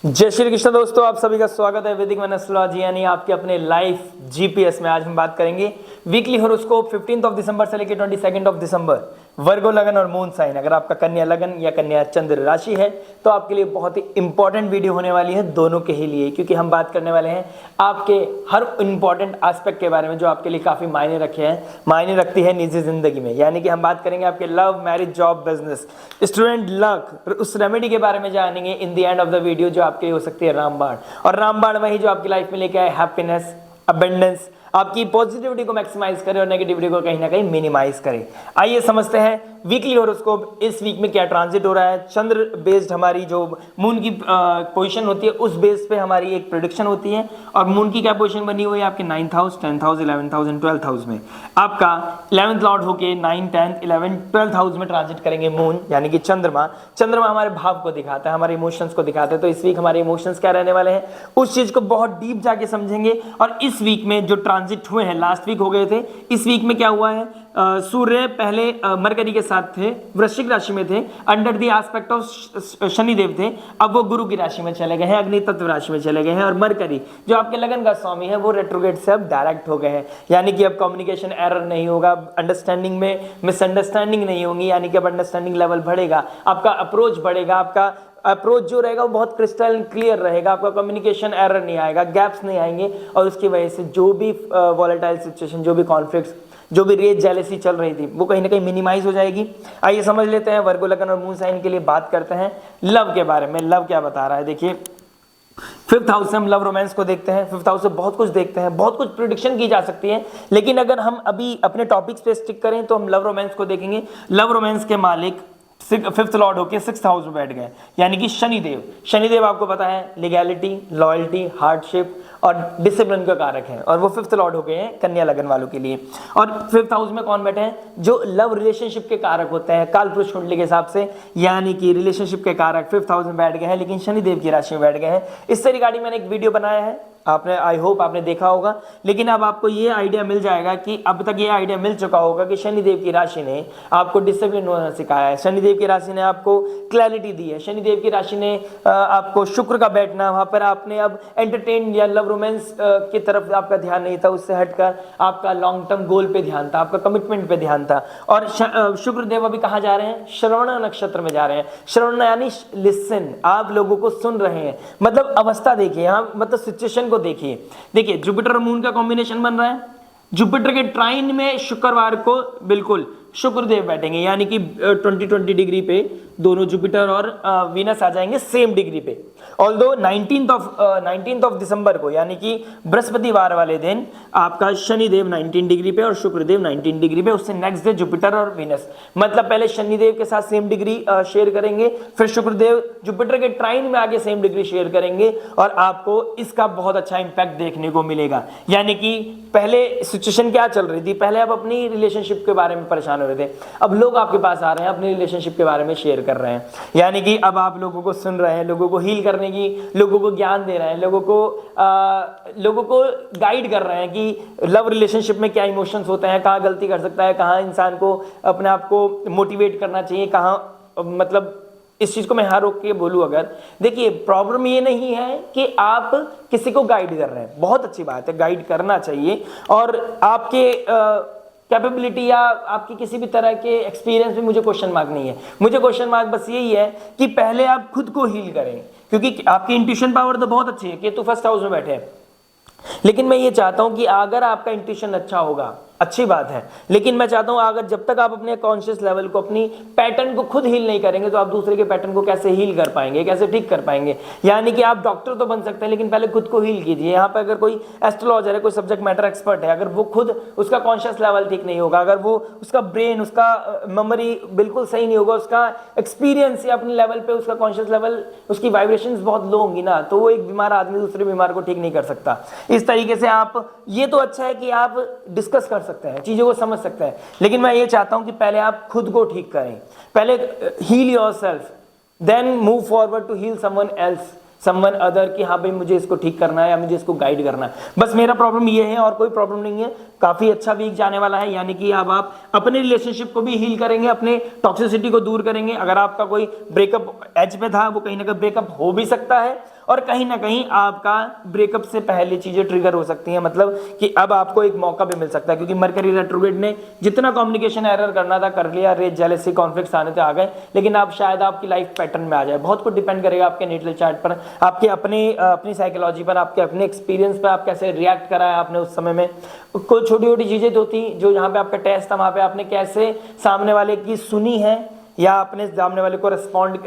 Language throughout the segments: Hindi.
जय श्री कृष्ण दोस्तों, आप सभी का स्वागत है वैदिक मैन एस्ट्रोलॉजी यानी आपके अपने लाइफ जीपीएस में। आज हम बात करेंगे वीकली हॉरोस्कोप 15 ऑफ दिसंबर से लेकर 22 ऑफ दिसंबर, वर्गो लगन और मून साइन। अगर आपका कन्या लगन या कन्या चंद्र राशि है तो आपके लिए बहुत ही इंपॉर्टेंट वीडियो होने वाली है, दोनों के ही लिए, क्योंकि हम बात करने वाले हैं आपके हर इंपॉर्टेंट एस्पेक्ट के बारे में जो आपके लिए काफी मायने रखती है निजी जिंदगी में। यानी कि हम बात करेंगे आपके love, marriage, job, business, student, luck, उस रेमेडी के बारे में जानेंगे इन the end of the video जो आपके हो सकती है रामबाण। और रामबाण वही जो आपकी लाइफ में लेके आए हैप्पीनेस, अबेंडेंस, आपकी पॉजिटिविटी को मैक्सिमाइज करे और नेगेटिविटी को कहीं ना कहीं मिनिमाइज करे। आइए समझते हैं वीकली हॉरोस्कोप इस वीक में क्या ट्रांजिट हो रहा है। चंद्र बेस्ड हमारी जो मून की पोजीशन होती है उस बेस पे हमारी एक प्रेडिक्शन होती है। और मून की क्या पोजीशन बनी हुई है आपके 9th house, 10th house, 11th house and 12th house में। आपका 11th लॉर्ड होके 9, 10, 11, 12th हाउस में ट्रांजिट करेंगे मून, यानी कि चंद्रमा हमारे भाव को दिखाता है, हमारे इमोशंस को दिखाता है। तो इस वीक हमारे इमोशंस क्या रहने वाले हैं उस चीज को बहुत डीप जाके समझेंगे। और इस वीक में जो ट्रांजिट हुए हैं, लास्ट वीक हो गए थे, इस वीक में क्या हुआ है, सूर्य पहले मरकरी के साथ थे, वृश्चिक राशि में थे, under the aspect of Shanidev थे। अब वो गुरु की राशि में चले गए हैं, अग्नि तत्व राशि में चले गए हैं। और मरकरी जो आपके लगन का स्वामी है वो रेट्रोग्रेड से अब डायरेक्ट हो गए हैं, यानी कि अब कम्युनिकेशन एरर नहीं होगा, अंडरस्टैंडिंग में मिसअंडरस्टैंडिंग नहीं होंगी, यानी कि अब अंडरस्टैंडिंग लेवल बढ़ेगा, आपका अप्रोच बढ़ेगा, आपका अप्रोच जो रहेगा वो बहुत क्रिस्टल क्लियर रहेगा, आपका कम्युनिकेशन एरर नहीं आएगा, गैप्स नहीं आएंगे। और उसकी वजह से जो भी वॉलेटाइल सिचुएशन, जो भी कॉन्फ्लिक्ट्स, जो भी रेज जेलेसी चल रही थी वो कहीं ना कहीं मिनिमाइज हो जाएगी। आइए समझ लेते हैं वर्गो लगन और मून साइन के लिए बात करते हैं लव के बारे में। लव क्या बता रहा है, देखिए 5th हाउस से हम लव रोमांस को देखते हैं। 5th हाउस से बहुत कुछ देखते हैं, बहुत कुछ प्रिडिक्शन की जा सकती है, लेकिन अगर हम अभी अपने टॉपिक्स पे स्टिक करें तो हम लव रोमांस को देखेंगे। लव रोमांस के मालिक 5th लॉर्ड होके 6th हाउस में बैठ गए, यानी कि शनिदेव आपको पता है लीगैलिटी, लॉयल्टी, हार्डशिप और डिसिप्लिन का कारक है, और वो 5th लॉर्ड हो गए हैं कन्या लगन वालों के लिए। और 5th हाउस में कौन बैठे हैं, जो लव रिलेशनशिप के कारक होते हैं कालपुरुष कुंडली के हिसाब से, यानी कि रिलेशनशिप के कारक 5th हाउस में बैठ गए हैं, लेकिन शनिदेव की राशि में बैठ गए हैं। इससे रिगार्डिंग मैंने एक वीडियो बनाया है, आपने आई होप आपने देखा होगा। लेकिन अब आपको ये आइडिया मिल जाएगा कि अब तक ये आइडिया मिल चुका होगा कि शनिदेव की राशि ने आपको डिसिप्लिन होना सिखाया है, शनिदेव की राशि ने आपको क्लैरिटी दी है, शनिदेव की राशि ने आपको शुक्र का बैठना, वहां पर आपने अब एंटरटेन या लव रोमांस की तरफ आपका ध्यान नहीं था, उससे हटकर आपका लॉन्ग टर्म गोल पे ध्यान था, आपका कमिटमेंट पे ध्यान था। और शुक्र देव अभी कहाँ जा रहे हैं, श्रवण नक्षत्र में जा रहे हैं। श्रवण यानी लिसन, आप लोगों को सुन रहे हैं, मतलब अवस्था देखिए यहाँ, मतलब सिचुएशन को देखिए जुपिटर और मून का कॉम्बिनेशन बन रहा है। जुपिटर के ट्राइन में शुक्रवार को बिल्कुल शुक्रदेव बैठेंगे, यानी कि 20 डिग्री पे दोनों जुपिटर और वीनस आ जाएंगे सेम डिग्री पे। ऑल्दो 19th ऑफ दिसंबर को, यानी कि बृहस्पतिवार वाले दिन आपका शनिदेव 19 डिग्री पे और शुक्रदेव 19 डिग्री पे, उससे नेक्स्ट डे जुपिटर और वीनस, मतलब पहले शनिदेव के साथ सेम डिग्री शेयर करेंगे, फिर शुक्रदेव जुपिटर के ट्राइन में आगे सेम डिग्री शेयर करेंगे, और आपको इसका बहुत अच्छा इंपैक्ट देखने को मिलेगा। यानी कि पहले सिचुएशन क्या चल रही थी, पहले आप अपनी रिलेशनशिप के बारे में परेशान हो रहे थे, अब लोग आपके पास आ रहे हैं, अपनी रिलेशनशिप के बारे में शेयर कर रहे हैं, यानी कि अब आप लोगों को सुन रहे हैं, लोगों को हील करने की, लोगों को ज्ञान दे रहे हैं, लोगों को गाइड कर रहे हैं कि लव रिलेशनशिप में क्या इमोशंस होते हैं, कहाँ गलती कर सकता है, कहाँ इंसान को अपने आप को मोटिवेट करना चाहिए, कहाँ मतलब इस चीज को मैं यहाँ रोक के बोलूँ, अगर देखिए प्रॉब्लम ये नहीं है कि आप किसी को गाइड कर रहे हैं, बहुत अच्छी बात है, गाइड करना चाहिए, और आपके कैपेबिलिटी या आपकी किसी भी तरह के एक्सपीरियंस में मुझे क्वेश्चन मार्क नहीं है। मुझे क्वेश्चन मार्क बस यही है कि पहले आप खुद को हील करें, क्योंकि आपकी इंट्यूशन पावर तो बहुत अच्छी है कि तो 1st हाउस में बैठे हैं, लेकिन मैं ये चाहता हूं कि अगर आपका इंट्यूशन अच्छा होगा, अच्छी बात है, लेकिन मैं चाहता हूं अगर जब तक आप अपने कॉन्शियस लेवल को, अपनी पैटर्न को खुद हील नहीं करेंगे तो आप दूसरे के पैटर्न को कैसे हील कर पाएंगे, कैसे ठीक कर पाएंगे। यानी कि आप डॉक्टर तो बन सकते हैं, लेकिन पहले खुद को हील कीजिए। यहाँ पर अगर कोई एस्ट्रोलॉजर है, कोई सब्जेक्ट मैटर एक्सपर्ट है, अगर वो खुद उसका कॉन्शियस लेवल ठीक नहीं होगा, अगर वो उसका ब्रेन, उसका मेमोरी बिल्कुल सही नहीं होगा, उसका एक्सपीरियंस या अपने लेवल पे उसका कॉन्शियस लेवल, उसकी वाइब्रेशंस बहुत लो होंगी ना, तो वो एक बीमार आदमी दूसरे बीमार को ठीक नहीं कर सकता। इस तरीके से आप, ये तो अच्छा है कि आप डिस्कस कर सकते हैं, चीजों को समझ सकते हैं, लेकिन मैं ये चाहता हूं कि पहले आप खुद को ठीक करें, पहले heal yourself, then move forward to heal someone else, someone other, कि हाँ भाई मुझे इसको ठीक करना है या मुझे इसको गाइड करना है। बस मेरा प्रॉब्लम ये है और कोई प्रॉब्लम नहीं है। काफी अच्छा वीक जाने वाला है, यानी कि अब आप अपने रिलेशनशिप को भी हील करेंगे, अपने टॉक्सिसिटी को दूर करेंगे। अगर आपका कोई ब्रेकअप एज पे था, वो कहीं ना कहीं ब्रेकअप हो भी सकता है, और कहीं ना कहीं आपका ब्रेकअप से पहले चीजें ट्रिगर हो सकती हैं, मतलब कि अब आपको एक मौका भी मिल सकता है, क्योंकि मरकरी रेट्रोग्रेड ने जितना कम्युनिकेशन एरर करना था कर लिया, रेट जेलसी कॉन्फ्लिक्ट्स आने थे आ गए, लेकिन अब शायद आपकी लाइफ पैटर्न में आ जाए। बहुत कुछ डिपेंड करेगा आपके नेटल चार्ट पर, आपके अपनी साइकोलॉजी पर, आपके अपने एक्सपीरियंस पर, आप कैसे रिएक्ट करा है आपने उस समय में। कोई छोटी छोटी चीजें तो थी जो यहाँ पे आपका टेस्ट था, वहां पे आपने कैसे सामने वाले की सुनी है या अपने सामने वाले को रिस्पॉन्ड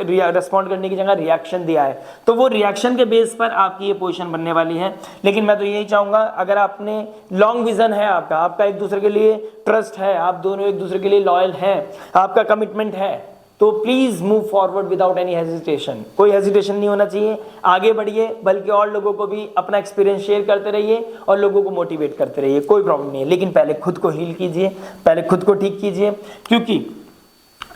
करने की जगह रिएक्शन दिया है, तो वो रिएक्शन के बेस पर आपकी ये पोजीशन बनने वाली है। लेकिन मैं तो यही चाहूंगा, अगर आपने लॉन्ग विजन है, आपका एक दूसरे के लिए ट्रस्ट है, आप दोनों एक दूसरे के लिए लॉयल हैं, आपका कमिटमेंट है, तो please move forward without any hesitation. कोई हेजिटेशन नहीं होना चाहिए, आगे बढ़िए, बल्कि और लोगों को भी अपना एक्सपीरियंस शेयर करते रहिए और लोगों को मोटिवेट करते रहिए, कोई प्रॉब्लम नहीं है। लेकिन पहले खुद को हील कीजिए, पहले खुद को ठीक कीजिए, क्योंकि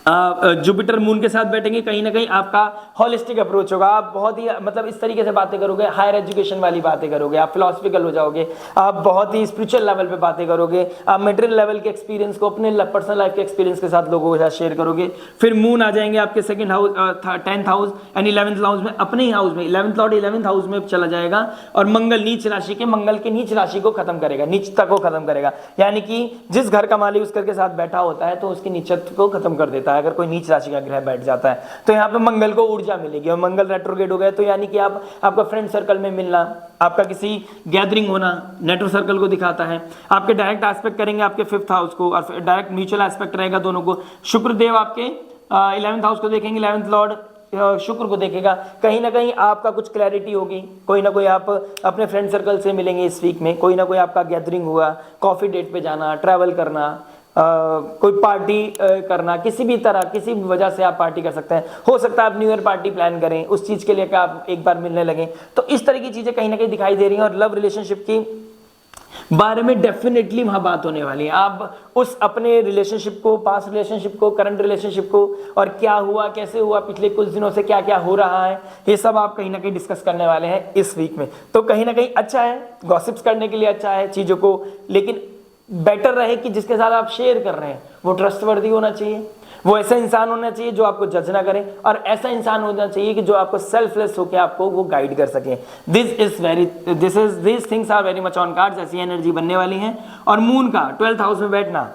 जुपिटर मून के साथ बैठेंगे, कहीं ना कहीं आपका होलिस्टिक अप्रोच होगा। आप बहुत ही मतलब इस तरीके से बातें करोगे, हायर एजुकेशन वाली बातें करोगे, आप फिलोसफिकल हो जाओगे, आप बहुत ही स्पिरिचुअल लेवल पे बातें करोगे, आप मटेरियल लेवल के एक्सपीरियंस को अपने पर्सनल लाइफ के एक्सपीरियंस के साथ लोगों के साथ शेयर करोगे। फिर मून आ जाएंगे आपके second house, 10th house and 11th house में, अपने ही हाउस में 11th लॉर्ड 11th हाउस में चला जाएगा, और मंगल नीच राशि के, मंगल के नीच राशि को खत्म करेगा, नीचता को खत्म करेगा। यानी कि जिस घर का मालिक उस घर के साथ बैठा होता है तो उसकी नीचत्व को खत्म कर देता है, अगर कोई नीच राशि ग्रह बैठ जाता है तो यहाँ पे मंगल को ऊर्जा मिलेगी। और मंगल रेट्रोग्रेड हो गया तो यानी कि आपका फ्रेंड सर्कल में मिलना, आपका किसी गैदरिंग होना नेटवर्क सर्कल को दिखाता है। आपके डायरेक्ट एस्पेक्ट करेंगे आपके 5th हाउस को, और डायरेक्ट म्यूचुअल एस्पेक्ट रहेगा दोनों को। शुक्रदेव आपके 11th हाउस को देखेंगे, 11th लॉर्ड शुक्र को देखेगा। कहीं ना कहीं आपका कुछ क्लैरिटी होगी, कोई ना कोई आप अपने फ्रेंड सर्कल से मिलेंगे इस वीक में, कोई ना कोई आपका गैदरिंग हुआ, कॉफी डेट पे जाना, ट्रैवल करना, कोई पार्टी करना, किसी भी तरह किसी भी वजह से आप पार्टी कर सकते हैं। हो सकता है आप न्यू ईयर पार्टी प्लान करें, उस चीज के लिए कि आप एक बार मिलने लगे, तो इस तरह की चीजें कहीं ना कहीं दिखाई दे रही हैं। और लव रिलेशनशिप की बारे में डेफिनेटली वहां बात होने वाली है। आप उस अपने रिलेशनशिप को, पास्ट रिलेशनशिप को, करंट रिलेशनशिप को, और क्या हुआ, कैसे हुआ, पिछले कुछ दिनों से क्या क्या हो रहा है, ये सब आप कहीं ना कहीं डिस्कस करने वाले हैं इस वीक में। तो कहीं ना कहीं अच्छा है, गॉसिप्स करने के लिए अच्छा है चीजों को, लेकिन बेटर रहे कि जिसके साथ आप शेयर कर रहे हैं वो ट्रस्टवर्दी होना चाहिए, वो ऐसा इंसान होना चाहिए जो आपको जज ना करे, और ऐसा इंसान होना चाहिए कि जो आपको सेल्फलेस होकर आपको वो गाइड कर सके। This things are very much on cards, ऐसी एनर्जी बनने वाली है। और मून का 12th हाउस में बैठना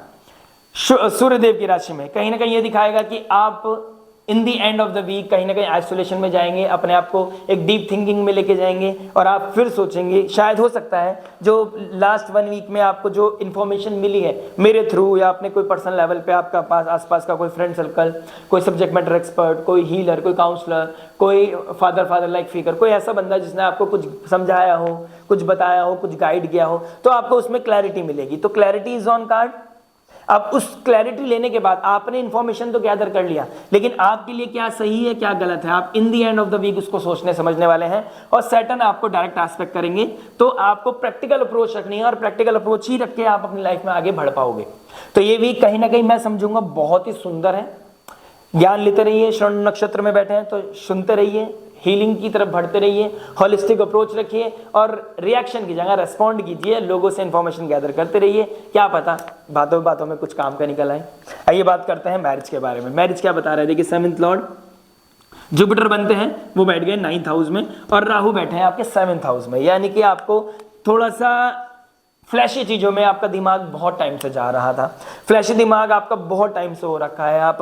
सूर्यदेव की राशि में कहीं ना कहीं ये दिखाएगा कि आप इन दी एंड ऑफ द वीक कहीं ना कहीं आइसोलेशन में जाएंगे, अपने आप को एक डीप थिंकिंग में लेके जाएंगे, और आप फिर सोचेंगे, शायद हो सकता है जो लास्ट 1 वीक में आपको जो इन्फॉर्मेशन मिली है मेरे थ्रू, या अपने कोई पर्सनल लेवल पे आपका पास आसपास का कोई फ्रेंड सर्कल, कोई सब्जेक्ट मैटर एक्सपर्ट, कोई हीलर, कोई काउंसलर, कोई फादर लाइक फिगर, कोई ऐसा बंदा जिसने आपको कुछ समझाया हो, कुछ बताया हो, कुछ गाइड किया हो, तो आपको उसमें क्लैरिटी मिलेगी। तो क्लैरिटी इज ऑन कार्ड। अब उस क्लैरिटी लेने के बाद आपने इंफॉर्मेशन तो गैदर कर लिया, लेकिन आपके लिए क्या सही है क्या गलत है, आप इन दी एंड ऑफ द वीक उसको सोचने समझने वाले हैं। और सैटर्न आपको डायरेक्ट एस्पेक्ट करेंगे, तो आपको प्रैक्टिकल अप्रोच रखनी है, और प्रैक्टिकल अप्रोच ही रख के आप अपनी लाइफ में आगे बढ़ पाओगे। तो ये वीक कहीं ना कहीं मैं समझूंगा बहुत ही सुंदर है। ज्ञान लेते रहिए, श्रवण नक्षत्र में बैठे हैं तो सुनते रहिए, हीलिंग की तरफ बढ़ते रहिए, होलिस्टिक अप्रोच रखिए, और रिएक्शन की जगह रेस्पॉन्ड कीजिए, लोगों से इंफॉर्मेशन गैदर करते रहिए, क्या पता बातों बातों में कुछ काम का निकल आए। आइए बात करते हैं मैरिज के बारे में। मैरिज क्या बता रहे हैं, देखिए 7th लॉर्ड जुपिटर बनते हैं, वो बैठ गए 9th हाउस में, और राहु बैठे हैं आपके 7th हाउस में। यानी कि आपको थोड़ा सा फ्लैशी चीज़ों में आपका दिमाग बहुत टाइम से जा रहा था, फ्लैशी दिमाग आपका बहुत टाइम से हो रखा है, आप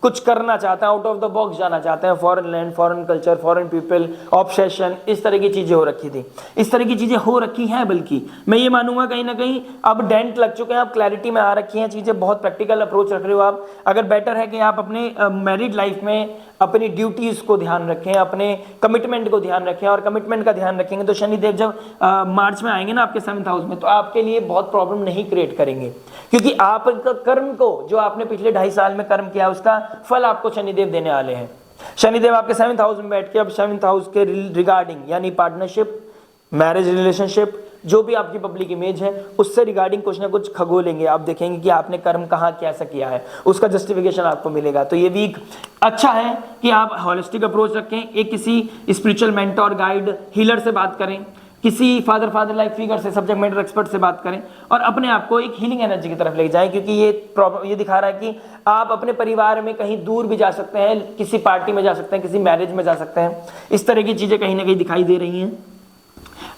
कुछ करना चाहते हैं, आउट ऑफ द बॉक्स जाना चाहते हैं, foreign land, foreign culture, foreign people, obsession, इस तरह की चीज़ें हो रखी थी, इस तरह की चीज़ें हो रखी हैं। बल्कि मैं ये मानूंगा कहीं ना कहीं अब डेंट लग चुके हैं, आप क्लैरिटी में आ रखी हैं चीज़ें, बहुत प्रैक्टिकल अप्रोच रख रहे हो आप। अगर बेटर है कि आप अपने मैरिड लाइफ में अपनी ड्यूटीज को ध्यान रखें, अपने कमिटमेंट को ध्यान रखें, और कमिटमेंट का ध्यान रखेंगे तो शनिदेव जब मार्च में आएंगे ना आपके 7th हाउस में, तो आपके लिए बहुत प्रॉब्लम नहीं क्रिएट करेंगे, क्योंकि आपका कर्म को, जो आपने पिछले 2.5 साल में कर्म किया, उसका फल आपको शनिदेव देने वाले हैं। शनिदेव आपके 7th हाउस में बैठ के अब 7th हाउस के रिगार्डिंग, यानी पार्टनरशिप, मैरिज रिलेशनशिप, जो भी आपकी पब्लिक इमेज है, उससे रिगार्डिंग कुछ ना कुछ खगोलेंगे। आप देखेंगे कि आपने कर्म कहाँ कैसा किया है, उसका जस्टिफिकेशन आपको मिलेगा। तो ये वीक अच्छा है कि आप होलिस्टिक अप्रोच रखें, एक किसी स्पिरिचुअल मेंटोर, गाइड, हीलर से बात करें, किसी फादर लाइक फिगर से, सब्जेक्ट मैटर एक्सपर्ट से बात करें और अपने आप को एक हीलिंग एनर्जी की तरफ ले जाएं, क्योंकि ये प्रॉब्लम ये दिखा रहा है कि आप अपने परिवार में कहीं दूर भी जा सकते हैं, किसी पार्टी में जा सकते हैं, किसी मैरिज में जा सकते हैं। इस तरह की चीजें कहीं ना कहीं दिखाई दे रही हैं।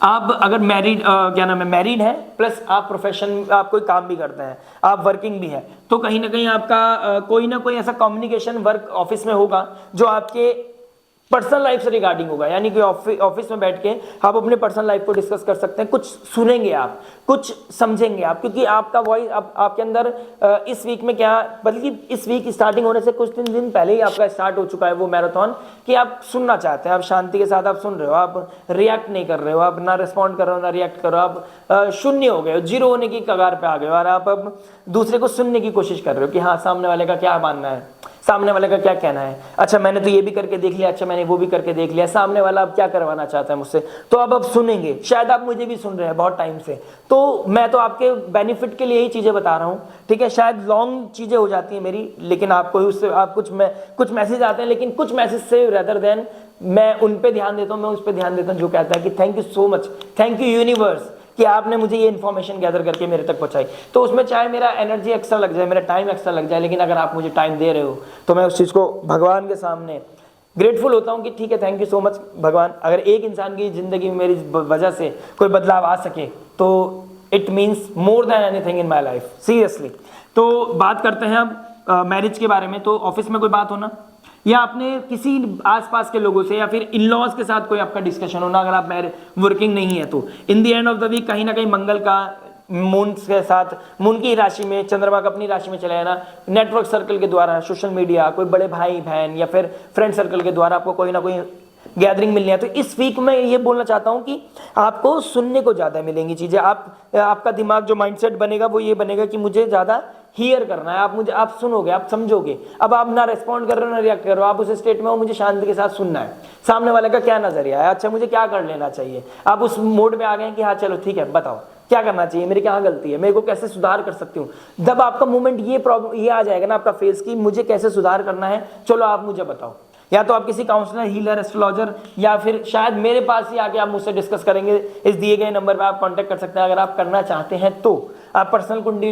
आप अगर मैरिड है प्लस आप प्रोफेशन, आप कोई काम भी करते हैं, आप वर्किंग भी है, तो कहीं ना कहीं आपका कोई ना कोई ऐसा कम्युनिकेशन वर्क ऑफिस में होगा जो आपके पर्सनल लाइफ से रिगार्डिंग होगा। यानी कि ऑफिस में बैठ के आप अपने पर्सनल लाइफ को डिस्कस कर सकते हैं, कुछ सुनेंगे आप, कुछ समझेंगे आप, क्योंकि आपका वॉइस आपके अंदर इस वीक में क्या, बल्कि इस वीक स्टार्टिंग होने से कुछ दिन पहले ही आपका स्टार्ट हो चुका है वो मैराथन, कि आप सुनना चाहते हैं, आप शांति के साथ आप सुन रहे हो, आप रिएक्ट नहीं कर रहे हो, आप ना रिस्पॉन्ड कर रहे हो ना रिएक्ट कर रहे हो, आप शून्य हो गए हो, जीरो होने की कगार पे आ गए हो, और आप अब दूसरे को सुनने की कोशिश कर रहे हो कि हाँ सामने वाले का क्या मानना है, सामने वाले का क्या कहना है, अच्छा मैंने तो ये भी करके देख लिया, अच्छा मैंने वो भी करके देख लिया, सामने वाला अब क्या करवाना चाहता है मुझसे, तो अब सुनेंगे। शायद आप मुझे भी सुन रहे हैं बहुत टाइम से, तो मैं तो आपके बेनिफिट के लिए ही चीजें बता रहा हूँ, ठीक है। शायद लॉन्ग चीजें हो जाती है मेरी, लेकिन आपको उससे आप कुछ मैसेज आते हैं, लेकिन कुछ मैसेज से रेदर देन मैं उन पे ध्यान देता हूँ, मैं उस पर ध्यान देता हूँ जो कहता है कि thank you so much, thank you universe कि आपने मुझे ये इन्फॉर्मेशन गैदर करके मेरे तक पहुंचाई। तो उसमें चाहे मेरा एनर्जी एक्स्ट्रा लग जाए, मेरा टाइम एक्स्ट्रा लग जाए, लेकिन अगर आप मुझे टाइम दे रहे हो तो मैं उस चीज़ को भगवान के सामने ग्रेटफुल होता हूं कि ठीक है, थैंक यू सो मच भगवान। अगर एक इंसान की ज़िंदगी में मेरी वजह से कोई बदलाव आ सके तो it means more than anything in my life, seriously. तो बात करते हैं अब मैरिज के बारे में। तो ऑफिस में कोई बात होना, या आपने किसी आसपास के लोगों से या फिर इन लॉज के साथ कोई आपका डिस्कशन होना, अगर आप वर्किंग नहीं है तो in the end of the week कहीं ना कहीं मंगल का मून के साथ, मून की राशि में, चंद्रमा का अपनी राशि में चला जाना, नेटवर्क सर्कल के द्वारा, सोशल मीडिया, कोई बड़े भाई बहन या फिर फ्रेंड सर्कल के द्वारा आपको कोई ना कोई गैदरिंग मिलनी है। तो इस वीक में ये बोलना चाहता हूं कि आपको सुनने को ज्यादा मिलेंगी चीजें। आपका दिमाग जो माइंडसेट बनेगा वो ये बनेगा कि मुझे ज्यादा हियर करना है, आप सुनोगे, आप समझोगे। अब आप ना रिस्पॉन्ड कर रहे हो ना रिएक्ट कर रहे हो, आप उस स्टेट में हो, मुझे शांति के साथ सुनना है सामने वाले का क्या नजरिया है, अच्छा मुझे क्या कर लेना चाहिए। आप उस मोड में आ गए कि हाँ चलो ठीक है, बताओ क्या करना चाहिए, मेरी क्या गलती है, मेरे को कैसे सुधार कर सकती हूँ। जब आपका मूवमेंट ये प्रॉब्लम ये आ जाएगा ना आपका फेस की मुझे कैसे सुधार करना है, चलो आप मुझे बताओ। या तो आप किसी काउंसलर, हीलर, एस्ट्रोलॉजर या फिर शायद मेरे पास ही आके आप मुझसे डिस्कस करेंगे। इस दिए गए नंबर पे आप कांटेक्ट कर सकते हैं अगर आप करना चाहते हैं तो, आप पर्सनल कुंडली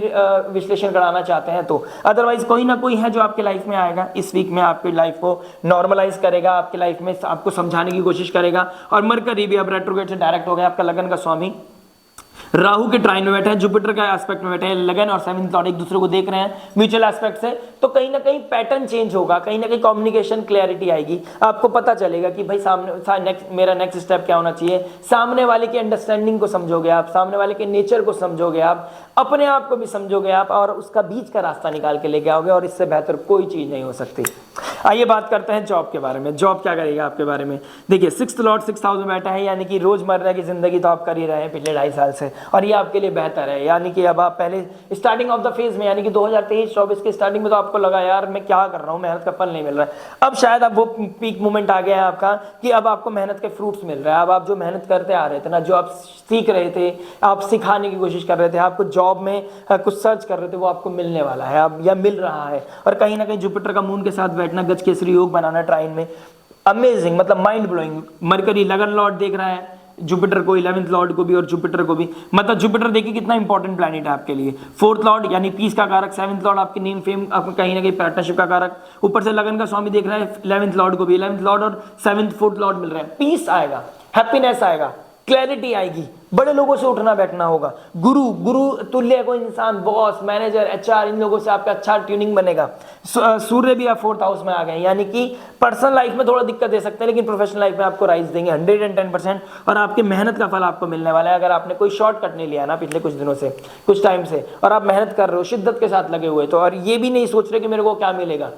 विश्लेषण कराना चाहते हैं तो। अदरवाइज कोई ना कोई है जो आपके लाइफ में आएगा इस वीक में, आपकी लाइफ को नॉर्मलाइज करेगा, आपकी लाइफ में आपको समझाने की कोशिश करेगा। और मरकरी भी अब रेट्रोग्रेड से डायरेक्ट हो गया, आपका लगन का स्वामी राहु के ट्राइन में बैठे हैं, जुपिटर का एस्पेक्ट में बैठे हैं, लगन और सेवंथ लॉर्ड एक दूसरे को देख रहे हैं म्यूचुअल एस्पेक्ट से। तो कहीं ना कहीं पैटर्न चेंज होगा, कहीं ना कहीं कम्युनिकेशन क्लैरिटी आएगी, आपको पता चलेगा कि भाई मेरा नेक्स्ट स्टेप क्या होना चाहिए। सामने वाले की अंडरस्टैंडिंग को समझोगे आप, सामने वाले के नेचर को समझोगे आप, अपने आप को भी समझोगे आप, और उसका बीच का रास्ता निकाल के लेके आओगे, और इससे बेहतर कोई चीज नहीं हो सकती। आइए बात करते हैं जॉब के बारे में। जॉब क्या करेगा आपके बारे में। देखिए 6th लॉर्ड 6th हाउस में बैठा है, यानी कि रोजमर्रा की जिंदगी तो आप कर ही रहे हैं पिछले 2.5 साल से, और ये आपके लिए बेहतर है। यानी कि अब आप पहले स्टार्टिंग ऑफ द फेज में, यानी कि 2023-24 के स्टार्टिंग में तो आपको लगा यार मैं क्या कर रहा हूँ, मेहनत का फल नहीं मिल रहा है। अब शायद अब वो पीक मोमेंट आ गया है आपका कि अब आपको मेहनत के फ्रूट्स मिल रहा है। अब आप जो मेहनत करते आ रहे थे ना, जो आप सीख रहे थे, आप सिखाने की कोशिश कर रहे थे, आपको जॉब में कुछ सर्च कर रहे थे, वो आपको मिलने वाला है अब, या मिल रहा है। और कहीं ना कहीं जुपिटर का मून के साथ बैठना, गज केसरी योग बनाना ट्राइन में, अमेजिंग, मतलब माइंड ब्लोइंग। मरकरी लगन लॉर्ड देख रहा है जुपिटर को, 11th लॉर्ड को भी और जुपिटर को भी। मतलब जुपिटर देखिए कितना इंपॉर्टेंट प्लैनेट है आपके लिए। 4th लॉर्ड यानी पीस का कारक, 7th लॉर्ड आपकी नेम फेम, आपको कहीं ना कहीं पार्टनरशिप का कारक, ऊपर से लगन का स्वामी देख रहा है 11th लॉर्ड को भी। 11th लॉर्ड और 7th 4th लॉर्ड मिल रहे हैं, पीस आएगा, हैप्पीनेस आएगा, क्लैरिटी आएगी, बड़े लोगों से उठना बैठना होगा। गुरु तुल्य कोई इंसान, बॉस, मैनेजर, एचआर, इन लोगों से आपका अच्छा ट्यूनिंग बनेगा। सूर्य भी आप 4th हाउस में आ गए, यानी कि पर्सनल लाइफ में थोड़ा दिक्कत दे सकते हैं, लेकिन प्रोफेशनल लाइफ में आपको राइज देंगे 110%, और आपकी मेहनत का फल आपको मिलने वाला है। अगर आपने कोई शॉर्टकट नहीं लिया ना पिछले कुछ दिनों से, कुछ टाइम से, और आप मेहनत कर रहे हो, शिद्दत के साथ लगे हुए तो, और ये भी नहीं सोच रहे कि मेरे को क्या मिलेगा,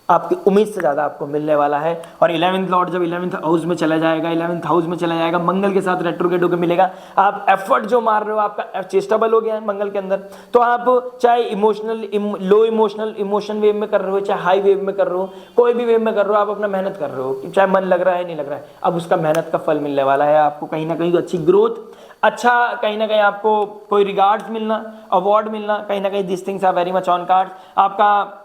आपकी उम्मीद से ज्यादा आपको मिलने वाला है। और 11th लॉर्ड जब 11th हाउस में चला जाएगा, 11th हाउस में चला जाएगा, मंगल के साथ रेट्रोग्रेड होकर मिलेगा। आप एफर्ट जो मार रहे हो, आपका चेस्टेबल हो गया है मंगल के अंदर, तो आप चाहे इमोशनल, लो इमोशन वेव में कर रहे हो, चाहे हाई वेव में कर रहे हो, कोई भी वेव में कर रहे हो, आप अपना मेहनत कर रहे हो, चाहे मन लग रहा है नहीं लग रहा है, अब उसका मेहनत का फल मिलने वाला है आपको। कहीं ना कहीं अच्छी ग्रोथ, अच्छा कहीं ना कहीं आपको कोई रिगार्ड्स मिलना, अवार्ड मिलना, कहीं ना कहीं this things are very much on card. आपका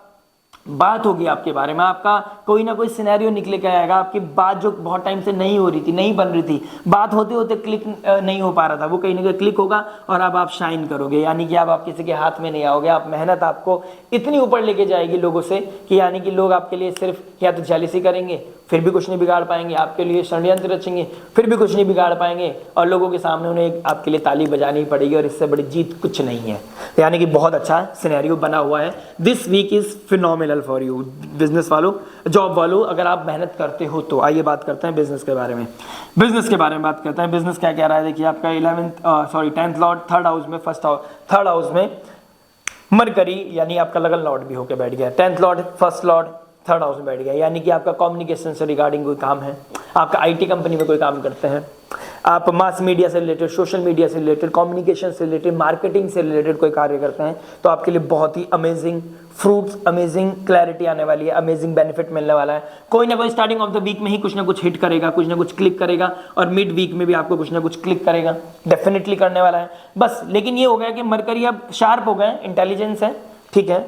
बात होगी आपके बारे में, आपका कोई ना कोई सिनेरियो निकले के आएगा, आपकी बात जो बहुत टाइम से नहीं हो रही थी, नहीं बन रही थी, बात होते होते क्लिक नहीं हो पा रहा था, वो कहीं ना कहीं क्लिक होगा और अब आप शाइन करोगे। यानी कि अब आप किसी के हाथ में नहीं आओगे, आप मेहनत आपको इतनी ऊपर लेके जाएगी लोगों से कि यानी कि लोग आपके लिए सिर्फ या तो जेलिसी करेंगे, फिर भी कुछ नहीं बिगाड़ पाएंगे, आपके लिए षड्यंत्र रचेंगे, फिर भी कुछ नहीं बिगाड़ पाएंगे, और लोगों के सामने उन्हें आपके लिए ताली बजानी पड़ेगी, और इससे बड़ी जीत कुछ नहीं है। यानी कि बहुत अच्छा सिनेरियो बना हुआ है। This week is phenomenal for you business वालों, जॉब वालों, अगर आप मेहनत करते हो तो। आइए बात करते हैं बिजनेस के बारे में। बिजनेस के बारे में बात करते हैं। बिजनेस क्या कह रहा है, देखिए आपका 10th लॉर्ड थर्ड हाउस में, थर्ड हाउस में मरकरी यानी आपका लगन लॉर्ड भी होकर बैठ गया। 10th Lord, first Lord third house में बैठ गया, यानी कि आपका कम्युनिकेशन से रिगार्डिंग कोई काम है, आपका आईटी कंपनी में कोई काम करते हैं, आप मास मीडिया से रिलेटेड, सोशल मीडिया से रिलेटेड, कम्युनिकेशन से रिलेटेड, मार्केटिंग से रिलेटेड कोई कार्य करते हैं, तो आपके लिए बहुत ही अमेजिंग फ्रूट्स, अमेजिंग क्लैरिटी आने वाली है, अमेजिंग बेनिफिट मिलने वाला है। कोई ना कोई स्टार्टिंग ऑफ द वीक में ही कुछ ना कुछ हिट करेगा, कुछ ना कुछ क्लिक करेगा, और मिड वीक में भी आपको कुछ ना कुछ क्लिक करेगा, डेफिनेटली करने वाला है बस। लेकिन ये हो गया कि मरकरी अब शार्प हो गए, इंटेलिजेंस है, ठीक है,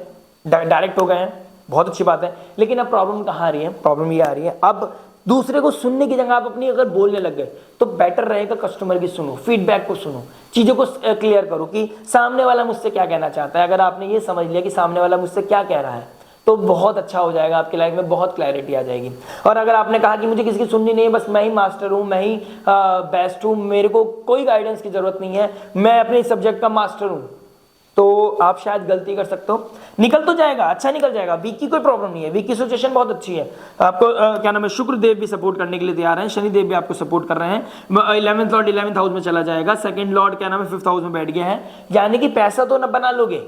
डायरेक्ट हो गए हैं, बहुत अच्छी बात है। लेकिन अब प्रॉब्लम कहाँ आ रही है, प्रॉब्लम ये आ रही है, अब दूसरे को सुनने की जगह आप अपनी अगर बोलने लग गए तो बेटर रहेगा कस्टमर की सुनो, फीडबैक को सुनो, चीजों को क्लियर करो कि सामने वाला मुझसे क्या कहना चाहता है। अगर आपने ये समझ लिया कि सामने वाला मुझसे क्या कह रहा है तो बहुत अच्छा हो जाएगा, आपकी लाइफ में बहुत क्लैरिटी आ जाएगी। और अगर आपने कहा कि मुझे किसी की सुननी नहीं है, बस मैं ही मास्टर हूं, मैं ही बेस्ट हूं, मेरे को कोई गाइडेंस की जरूरत नहीं है, मैं अपने सब्जेक्ट का मास्टर हूं, तो आप शायद गलती कर सकते हो। निकल तो जाएगा, अच्छा निकल जाएगा, वीक की कोई प्रॉब्लम नहीं है, वीक की सिचुएशन बहुत अच्छी है। आपको क्या नाम है, शुक्र देव भी सपोर्ट करने के लिए तैयार हैं, शनि देव भी आपको सपोर्ट कर रहे हैं। 11th लॉर्ड 11th हाउस में चला जाएगा, सेकंड लॉर्ड क्या नाम है 5th हाउस में बैठ गया है, यानी कि पैसा तो ना बना लोगे,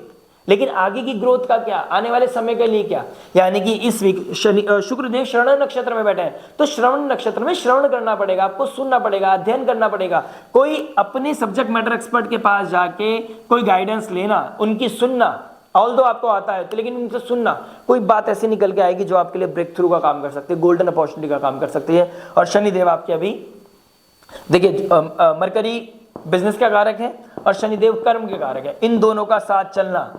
लेकिन आगे की ग्रोथ का क्या, आने वाले समय के लिए क्या, यानी कि इस वीक शुक्रदेव श्रवण नक्षत्र में बैठे हैं, तो श्रवण नक्षत्र में श्रवण करना पड़ेगा, आपको सुनना पड़ेगा, अध्ययन करना पड़ेगा, कोई अपने सब्जेक्ट मैटर एक्सपर्ट के पास जाके कोई गाइडेंस लेना, उनकी सुनना, ऑल दो आपको आता है तो, लेकिन उनसे सुनना, कोई बात ऐसी निकल के आएगी जो आपके लिए ब्रेक थ्रू का काम कर सकती है, गोल्डन अपॉर्चुनिटी का काम कर सकती है। और शनिदेव आपके अभी देखिए मरकरी बिजनेस का कारक है और शनिदेव कर्म के कारक है, इन दोनों का साथ चलना,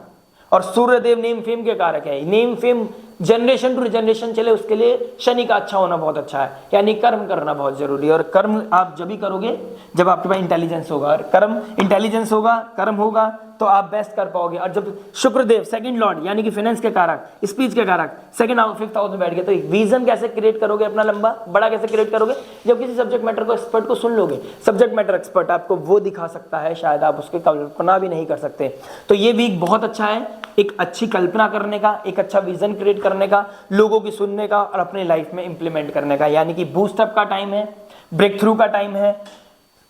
और सूर्यदेव नेम फेम के कारक है, name fame generation to generation चले उसके लिए शनि का अच्छा होना बहुत अच्छा है, यानी कर्म करना बहुत जरूरी है। और कर्म आप जब ही करोगे जब आपके पास इंटेलिजेंस होगा, और कर्म इंटेलिजेंस होगा, कर्म होगा तो आप बेस्ट कर पाओगे। और जब शुक्रदेव सेकंड लॉर्ड यानी कि फाइनेंस के कारक, स्पीच के कारक सेकंड हाउस 5th हाउस में बैठ गए, तो एक विजन कैसे क्रिएट करोगे, अपना लंबा बड़ा कैसे क्रिएट करोगे, जब किसी सब्जेक्ट मैटर को एक्सपर्ट को सुन लोगे। सब्जेक्ट मैटर एक्सपर्ट आपको वो दिखा सकता है, शायद आप उसकी कल्पना भी नहीं कर सकते। तो ये वीक बहुत अच्छा है, एक अच्छी कल्पना करने का, एक अच्छा विजन क्रिएट करने का, लोगों की सुनने का और अपने लाइफ में इंप्लीमेंट करने का, यानी कि बूस्टअप का टाइम है, ब्रेक थ्रू का टाइम है,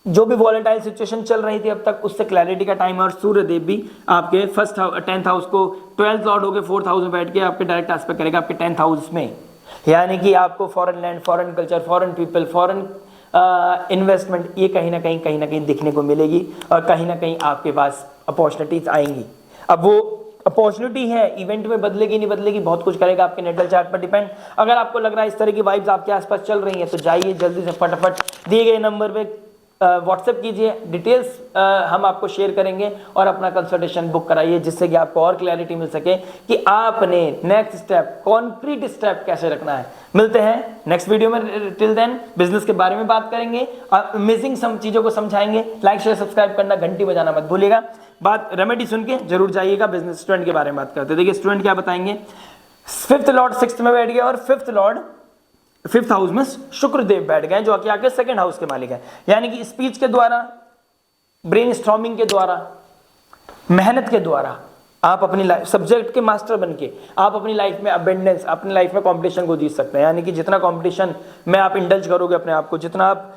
जो भी वॉलेटाइल सिचुएशन चल रही थी अब तक उससे क्लैरिटी का टाइम है। और सूर्यदेव भी आपके 10th हाउस को 12th लॉर्ड होकर 4th हाउस में बैठ के आपके डायरेक्ट एस्पेक्ट करेगा आपके 10th हाउस में, यानी कि आपको foreign land, foreign culture, foreign people, foreign investment, ये कहीं ना कहीं दिखने को मिलेगी, और कहीं ना कहीं आपके पास अपॉर्चुनिटीज आएंगी। अब वो अपॉर्चुनिटी है, इवेंट में बदलेगी नहीं बदलेगी, बहुत कुछ करेगा, आपके नेटल चार्ट पर डिपेंड। अगर आपको लग रहा है इस तरह की वाइब्स आपके आसपास चल रही हैं तो जाइए जल्दी से फटाफट दिए गए नंबर पे व्हाट्सएप कीजिए, डिटेल्स हम आपको शेयर करेंगे और अपना कंसल्टेशन बुक कराइए, जिससे कि आपको और क्लैरिटी मिल सके कि आपने नेक्स्ट स्टेप, कॉन्क्रीट स्टेप कैसे रखना है। मिलते हैं नेक्स्ट वीडियो में, टिल देन बिजनेस के बारे में बात करेंगे, अमेजिंग सम चीजों को समझाएंगे। लाइक शेयर सब्सक्राइब करना, घंटी बजाना मत भूलिएगा। बात रेमेडी सुन के जरूर जाइएगा। बिजनेस स्टूडेंट के बारे में बात करते हैं। देखिए स्टूडेंट क्या बताएंगे, 5th लॉर्ड 6th में बैठ गया और 5th लॉर्ड 5th हाउस में शुक्रदेव बैठ गए, जो कि आके 2nd हाउस के मालिक है, यानी कि स्पीच के द्वारा, ब्रेन स्टॉर्मिंग के द्वारा, मेहनत के द्वारा आप अपनी लाइफ सब्जेक्ट के मास्टर बनके आप अपनी लाइफ में अबेंडेंस, अपनी लाइफ में कंपटीशन को जीत सकते हैं। यानी कि जितना कंपटीशन में आप इंडल्ज करोगे अपने आप को, जितना आप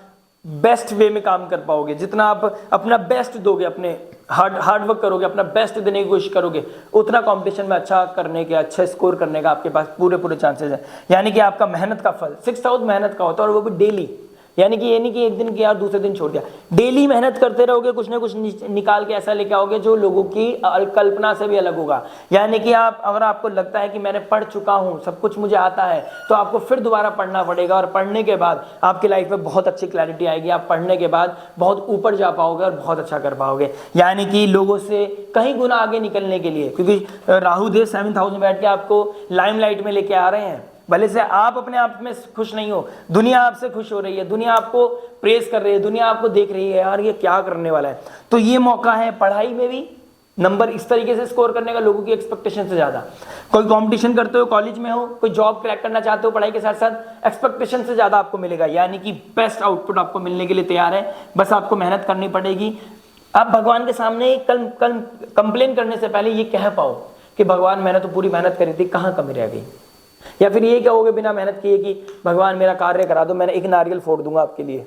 बेस्ट वे में काम कर पाओगे, जितना आप अपना बेस्ट दोगे, अपने हार्ड वर्क करोगे, अपना बेस्ट देने की कोशिश करोगे, उतना कंपटीशन में अच्छा करने के, अच्छा स्कोर करने का आपके पास पूरे चांसेस है। यानी कि आपका मेहनत का फल 6th हाउस मेहनत का होता है, और वो भी डेली, यानी कि ये नहीं कि एक दिन किया और दूसरे दिन छोड़ दिया, डेली मेहनत करते रहोगे, कुछ ना कुछ निकाल के ऐसा लेके आओगे जो लोगों की कल्पना से भी अलग होगा। यानी कि आप, अगर आपको लगता है कि मैंने पढ़ चुका हूं, सब कुछ मुझे आता है, तो आपको फिर दोबारा पढ़ना पड़ेगा, और पढ़ने के बाद आपकी लाइफ में बहुत अच्छी क्लैरिटी आएगी। आप पढ़ने के बाद बहुत ऊपर जा पाओगे और बहुत अच्छा कर पाओगे, यानी कि लोगों से कहीं गुना आगे निकलने के लिए, क्योंकि राहु देव 7th हाउस में बैठ के आपको लाइमलाइट में लेके आ रहे हैं। भले से आप अपने आप में खुश नहीं हो, दुनिया आपसे खुश हो रही है, दुनिया आपको प्रेज कर रही है, दुनिया आपको देख रही है, यार ये क्या करने वाला है। तो ये मौका है पढ़ाई में भी नंबर इस तरीके से स्कोर करने का, लोगों की एक्सपेक्टेशन से ज्यादा। कोई कंपटीशन करते हो, कॉलेज में हो, कोई जॉब क्रैक करना चाहते हो पढ़ाई के साथ साथ, एक्सपेक्टेशन से ज्यादा आपको मिलेगा, यानी कि बेस्ट आउटपुट आपको मिलने के लिए तैयार है। बस आपको मेहनत करनी पड़ेगी। आप भगवान के सामने कंप्लेन करने से पहले ये कह पाओ कि भगवान मैंने तो पूरी मेहनत करी थी, कहाँ कमी रह गई। या फिर ये कहोगे बिना मेहनत किए कि भगवान मेरा कार्य करा दो, मैंने एक नारियल फोड़ दूंगा आपके लिए।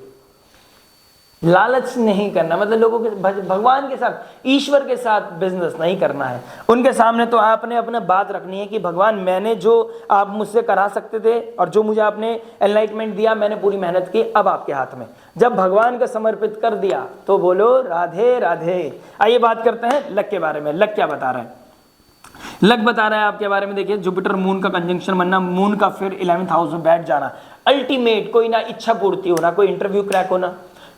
लालच नहीं करना, मतलब लोगों के, भगवान के साथ, ईश्वर के साथ बिजनेस नहीं करना है। उनके सामने तो आपने अपने बात रखनी है कि भगवान मैंने जो आप मुझसे करा सकते थे और जो मुझे आपने एनलाइटमेंट दिया, मैंने पूरी मेहनत की, अब आपके हाथ में। जब भगवान को समर्पित कर दिया तो बोलो राधे राधे। आइए बात करते हैं लक के बारे में। लक क्या बता रहा है? लक बता रहा है आपके बारे में, देखिए जुपिटर मून का कंजंक्शन बनना, मून का फिर 11th हाउस में बैठ जाना, अल्टीमेट कोई ना इच्छा पूर्ति होना, कोई इंटरव्यू क्रैक होना,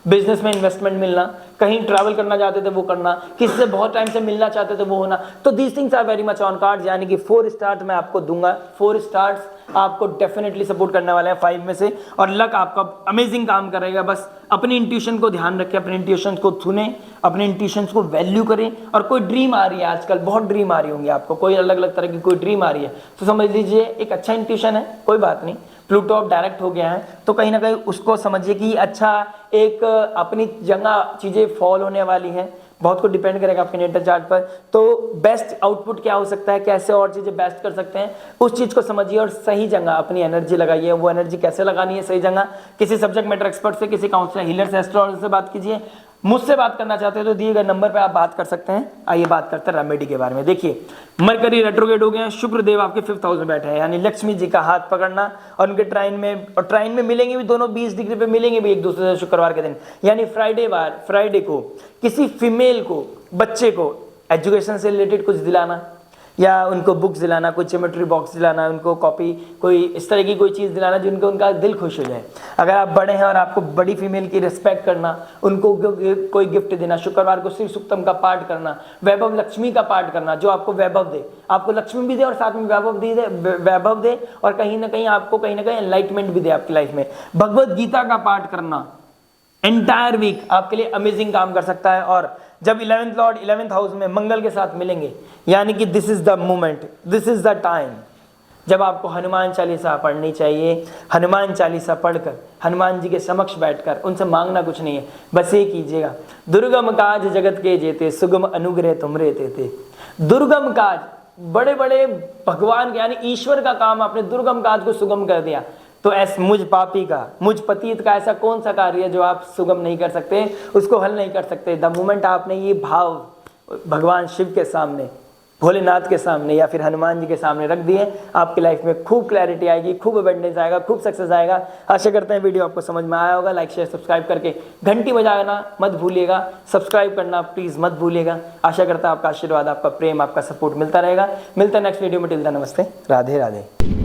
बिजनेस में इन्वेस्टमेंट मिलना, कहीं ट्रैवल करना चाहते थे वो करना, किसी से बहुत टाइम से मिलना चाहते थे वो होना। तो these things are very much on cards, यानी कि 4 स्टार्स मैं आपको दूंगा। 4 स्टार्स आपको डेफिनेटली सपोर्ट करने वाले हैं 5 में से, और लक आपका अमेजिंग काम करेगा। बस अपनी इंट्यूशन को ध्यान रखें, अपने इंट्यूशन को सुने, अपने इंट्यूशन को वैल्यू करें। और कोई ड्रीम आ रही है, आजकल बहुत ड्रीम आ रही होंगी आपको, कोई अलग अलग तरह की कोई ड्रीम आ रही है, तो समझ लीजिए एक अच्छा इंट्यूशन है, कोई बात नहीं। प्लूटो अब डायरेक्ट हो गया है, तो कहीं ना कहीं उसको समझिए कि अच्छा एक अपनी जगह चीजें फॉल होने वाली हैं। बहुत कुछ डिपेंड करेगा आपके नेटल चार्ट पर। तो बेस्ट आउटपुट क्या हो सकता है, कैसे और चीजें बेस्ट कर सकते हैं, उस चीज को समझिए और सही जगह अपनी एनर्जी लगाइए। वो एनर्जी कैसे लगानी है, सही जगह, किसी सब्जेक्ट मैटर एक्सपर्ट से, किसी काउंसलर, हीलर से, एस्ट्रोलॉजर से बात कीजिए। मुझसे बात करना चाहते हैं तो दिए गए नंबर पे आप बात कर सकते हैं। आइए बात करते हैं रेमेडी के बारे में। देखिए मरकरी रेट्रोग्रेड हो गए हैं, शुक्र देव आपके 5th हाउस में बैठे हैं, यानी लक्ष्मी जी का हाथ पकड़ना, और उनके ट्राइन में, और ट्राइन में मिलेंगे भी दोनों 20 डिग्री पे मिलेंगे भी एक दूसरे से शुक्रवार के दिन, यानी फ्राइडे को किसी फीमेल को, बच्चे को एजुकेशन से रिलेटेड कुछ दिलाना, या उनको बुक्स दिलाना, कोई ज्योमेट्री बॉक्स दिलाना, उनको कॉपी, कोई इस तरह की कोई चीज़ दिलाना जिनको उनका दिल खुश हो जाए। अगर आप बड़े हैं और आपको बड़ी फीमेल की रिस्पेक्ट करना, उनको कोई गिफ्ट देना, शुक्रवार को शिव सुक्तम का पाठ करना, वैभव लक्ष्मी का पाठ करना, जो आपको वैभव दे, आपको लक्ष्मी भी दे और साथ में वैभव दे और कहीं ना कहीं आपको कहीं ना कहीं एनलाइटमेंट भी दे आपकी लाइफ में। भगवद गीता का पाठ करना एंटायर वीक आपके लिए अमेजिंग काम कर सकता है। और जब 11th लॉर्ड 11th हाउस में मंगल के साथ मिलेंगे, यानी कि this is the moment, this is the time जब आपको हनुमान चालीसा पढ़नी चाहिए। हनुमान चालीसा पढ़कर हनुमान जी के समक्ष बैठकर उनसे मांगना कुछ नहीं है, बस ये कीजिएगा, दुर्गम काज जगत के जेते, सुगम अनुग्रह तुमरे तेते। दुर्गम काज, बड़े बड़े भगवान यानी ईश्वर का काम आपने दुर्गम काज को सुगम कर दिया। तो मुझ पापी का, मुझ पतित का ऐसा कौन सा कार्य है जो आप सुगम नहीं कर सकते, उसको हल नहीं कर सकते। द मोमेंट आपने ये भाव भगवान शिव के सामने, भोलेनाथ के सामने या फिर हनुमान जी के सामने रख दिए, आपकी लाइफ में खूब क्लैरिटी आएगी, खूब अबंडेंस आएगा, खूब सक्सेस आएगा। आशा करते हैं वीडियो आपको समझ में आया होगा। लाइक शेयर सब्सक्राइब करके घंटी बजाना मत भूलिएगा, सब्सक्राइब करना प्लीज मत भूलिएगा। आशा करता है आपका आशीर्वाद, आपका प्रेम, आपका सपोर्ट मिलता रहेगा। मिलता है नेक्स्ट वीडियो में। टिल देन नमस्ते, राधे राधे।